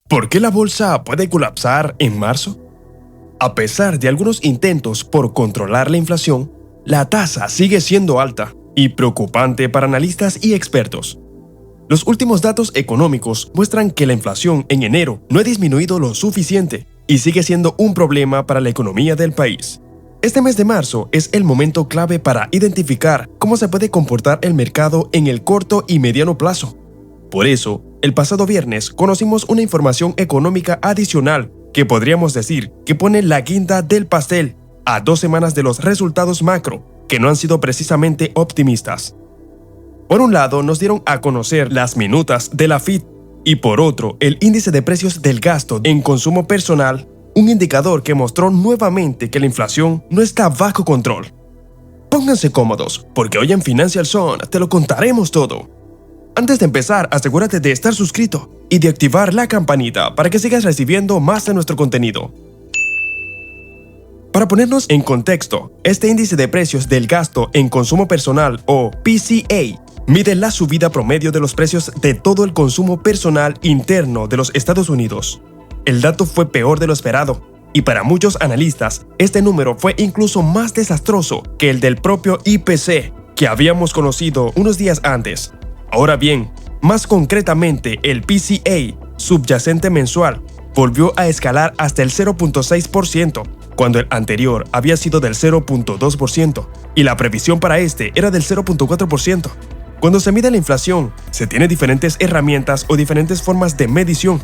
¿Por qué la bolsa puede colapsar en marzo? A pesar de algunos intentos por controlar la inflación, la tasa sigue siendo alta y preocupante para analistas y expertos. Los últimos datos económicos muestran que la inflación en enero no ha disminuido lo suficiente y sigue siendo un problema para la economía del país. Este mes de marzo es el momento clave para identificar cómo se puede comportar el mercado en el corto y mediano plazo. Por eso, el pasado viernes conocimos una información económica adicional que podríamos decir que pone la guinda del pastel a 2 semanas de los resultados macro, que no han sido precisamente optimistas. Por un lado, nos dieron a conocer las minutas de la FIT y por otro, el índice de precios del gasto en consumo personal, un indicador que mostró nuevamente que la inflación no está bajo control. Pónganse cómodos, porque hoy en Financial Zone te lo contaremos todo. Antes de empezar, asegúrate de estar suscrito y de activar la campanita para que sigas recibiendo más de nuestro contenido. Para ponernos en contexto, este índice de precios del gasto en consumo personal o PCA mide la subida promedio de los precios de todo el consumo personal interno de los Estados Unidos. El dato fue peor de lo esperado, y para muchos analistas, este número fue incluso más desastroso que el del propio IPC que habíamos conocido unos días antes. Ahora bien, más concretamente, el PCA subyacente mensual volvió a escalar hasta el 0.6%, cuando el anterior había sido del 0.2%, y la previsión para este era del 0.4%. Cuando se mide la inflación, se tiene diferentes herramientas o diferentes formas de medición.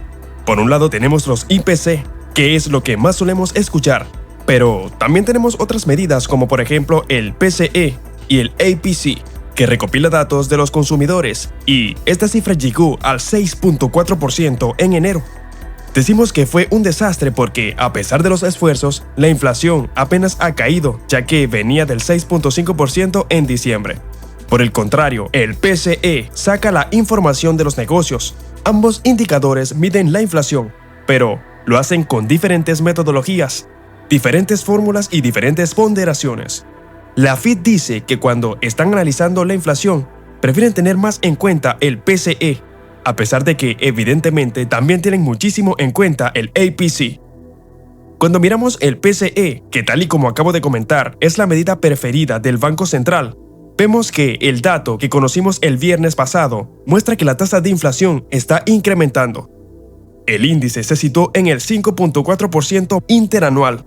Por un lado tenemos los IPC, que es lo que más solemos escuchar, pero también tenemos otras medidas como por ejemplo el PCE y el APC, que recopila datos de los consumidores, y esta cifra llegó al 6.4% en enero. Decimos que fue un desastre porque, a pesar de los esfuerzos, la inflación apenas ha caído, ya que venía del 6.5% en diciembre. Por el contrario, el PCE saca la información de los negocios. Ambos indicadores miden la inflación, pero lo hacen con diferentes metodologías, diferentes fórmulas y diferentes ponderaciones. La FIT dice que cuando están analizando la inflación, prefieren tener más en cuenta el PCE, a pesar de que evidentemente también tienen muchísimo en cuenta el APC. Cuando miramos el PCE, que tal y como acabo de comentar es la medida preferida del Banco Central, vemos que el dato que conocimos el viernes pasado muestra que la tasa de inflación está incrementando. El índice se situó en el 5.4% interanual.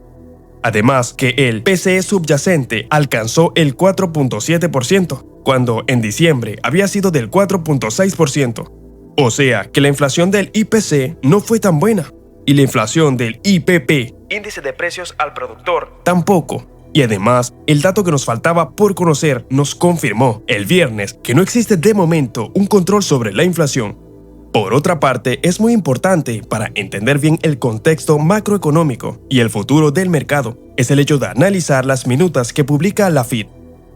Además que el PCE subyacente alcanzó el 4.7%, cuando en diciembre había sido del 4.6%. O sea que la inflación del IPC no fue tan buena, y la inflación del IPP, índice de precios al productor, tampoco. Y además, el dato que nos faltaba por conocer nos confirmó el viernes que no existe de momento un control sobre la inflación. Por otra parte, es muy importante para entender bien el contexto macroeconómico y el futuro del mercado, es el hecho de analizar las minutas que publica la FIT.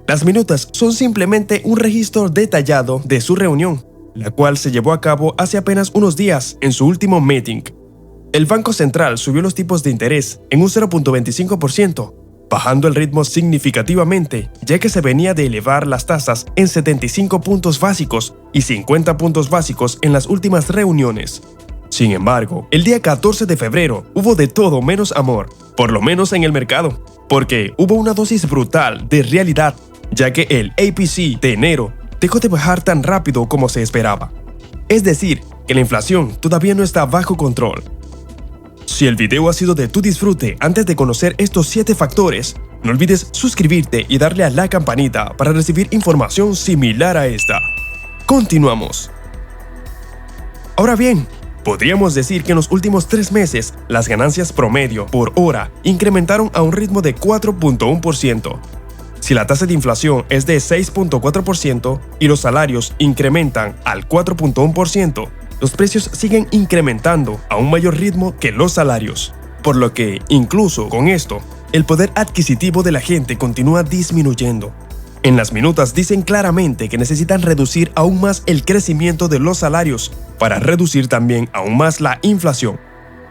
Las minutas son simplemente un registro detallado de su reunión, la cual se llevó a cabo hace apenas unos días en su último meeting. El Banco Central subió los tipos de interés en un 0.25%, bajando el ritmo significativamente, ya que se venía de elevar las tasas en 75 puntos básicos y 50 puntos básicos en las últimas reuniones. Sin embargo, el día 14 de febrero hubo de todo menos amor, por lo menos en el mercado, porque hubo una dosis brutal de realidad, ya que el APC de enero dejó de bajar tan rápido como se esperaba. Es decir, que la inflación todavía no está bajo control. Si el video ha sido de tu disfrute, antes de conocer estos 7 factores, no olvides suscribirte y darle a la campanita para recibir información similar a esta. Continuamos. Ahora bien, podríamos decir que en los últimos 3 meses, las ganancias promedio por hora incrementaron a un ritmo de 4.1%. Si la tasa de inflación es de 6.4% y los salarios incrementan al 4.1%, los precios siguen incrementando a un mayor ritmo que los salarios. Por lo que, incluso con esto, el poder adquisitivo de la gente continúa disminuyendo. En las minutas dicen claramente que necesitan reducir aún más el crecimiento de los salarios para reducir también aún más la inflación.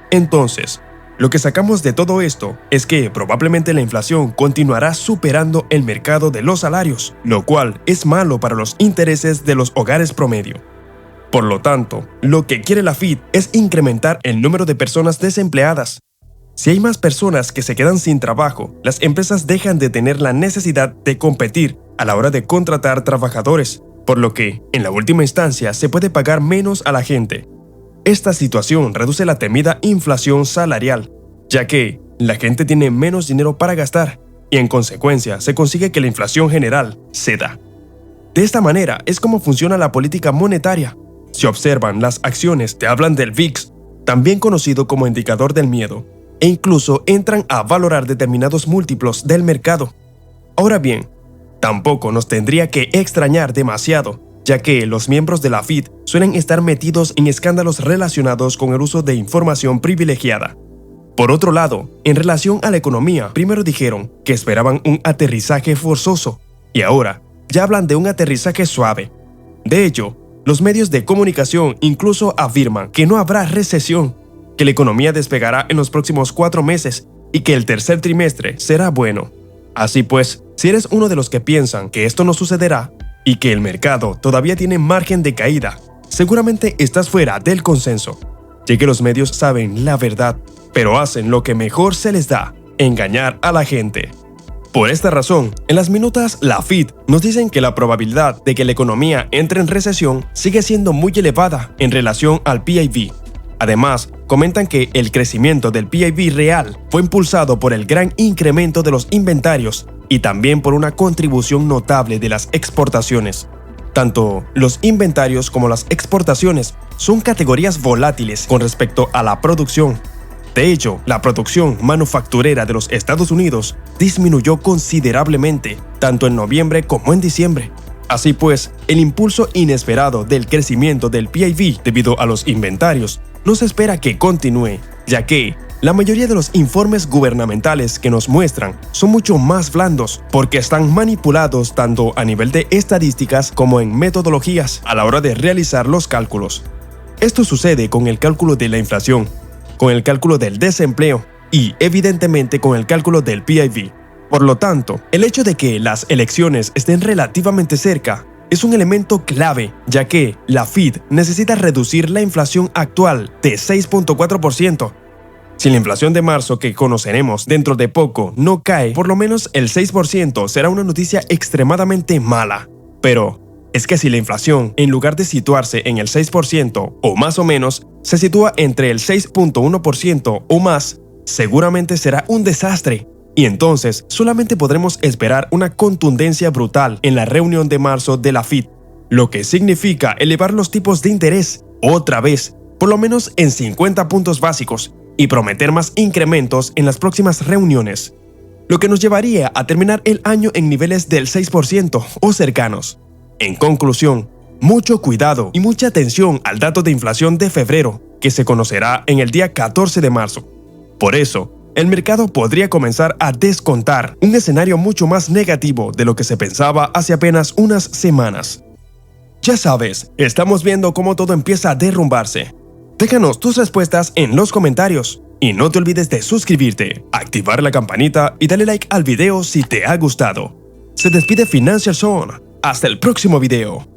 Entonces, lo que sacamos de todo esto es que probablemente la inflación continuará superando el mercado de los salarios, lo cual es malo para los intereses de los hogares promedio. Por lo tanto, lo que quiere la Fed es incrementar el número de personas desempleadas. Si hay más personas que se quedan sin trabajo, las empresas dejan de tener la necesidad de competir a la hora de contratar trabajadores, por lo que, en la última instancia, se puede pagar menos a la gente. Esta situación reduce la temida inflación salarial, ya que la gente tiene menos dinero para gastar y en consecuencia se consigue que la inflación general ceda. De esta manera es como funciona la política monetaria. Si observan, las acciones te hablan del VIX, también conocido como indicador del miedo, e incluso entran a valorar determinados múltiplos del mercado. Ahora bien, tampoco nos tendría que extrañar demasiado, ya que los miembros de la Fed suelen estar metidos en escándalos relacionados con el uso de información privilegiada. Por otro lado, en relación a la economía, primero dijeron que esperaban un aterrizaje forzoso, y ahora ya hablan de un aterrizaje suave. De hecho, los medios de comunicación incluso afirman que no habrá recesión, que la economía despegará en los próximos 4 meses y que el tercer trimestre será bueno. Así pues, si eres uno de los que piensan que esto no sucederá y que el mercado todavía tiene margen de caída, seguramente estás fuera del consenso, ya que los medios saben la verdad, pero hacen lo que mejor se les da, engañar a la gente. Por esta razón, en las minutas la Fed nos dicen que la probabilidad de que la economía entre en recesión sigue siendo muy elevada en relación al PIB. Además, comentan que el crecimiento del PIB real fue impulsado por el gran incremento de los inventarios y también por una contribución notable de las exportaciones. Tanto los inventarios como las exportaciones son categorías volátiles con respecto a la producción. De hecho, la producción manufacturera de los Estados Unidos disminuyó considerablemente, tanto en noviembre como en diciembre. Así pues, el impulso inesperado del crecimiento del PIB debido a los inventarios no se espera que continúe, ya que la mayoría de los informes gubernamentales que nos muestran son mucho más blandos porque están manipulados tanto a nivel de estadísticas como en metodologías a la hora de realizar los cálculos. Esto sucede con el cálculo de la inflación, con el cálculo del desempleo y, evidentemente, con el cálculo del PIB. Por lo tanto, el hecho de que las elecciones estén relativamente cerca es un elemento clave, ya que la Fed necesita reducir la inflación actual de 6.4%. Si la inflación de marzo que conoceremos dentro de poco no cae por lo menos el 6%, será una noticia extremadamente mala. Pero es que si la inflación, en lugar de situarse en el 6% o más o menos, se sitúa entre el 6.1% o más, seguramente será un desastre. Y entonces solamente podremos esperar una contundencia brutal en la reunión de marzo de la Fed, lo que significa elevar los tipos de interés otra vez, por lo menos en 50 puntos básicos, y prometer más incrementos en las próximas reuniones, lo que nos llevaría a terminar el año en niveles del 6% o cercanos. En conclusión, mucho cuidado y mucha atención al dato de inflación de febrero, que se conocerá en el día 14 de marzo. Por eso, el mercado podría comenzar a descontar un escenario mucho más negativo de lo que se pensaba hace apenas unas semanas. Ya sabes, estamos viendo cómo todo empieza a derrumbarse. Déjanos tus respuestas en los comentarios y no te olvides de suscribirte, activar la campanita y darle like al video si te ha gustado. Se despide Financial Zone. Hasta el próximo video.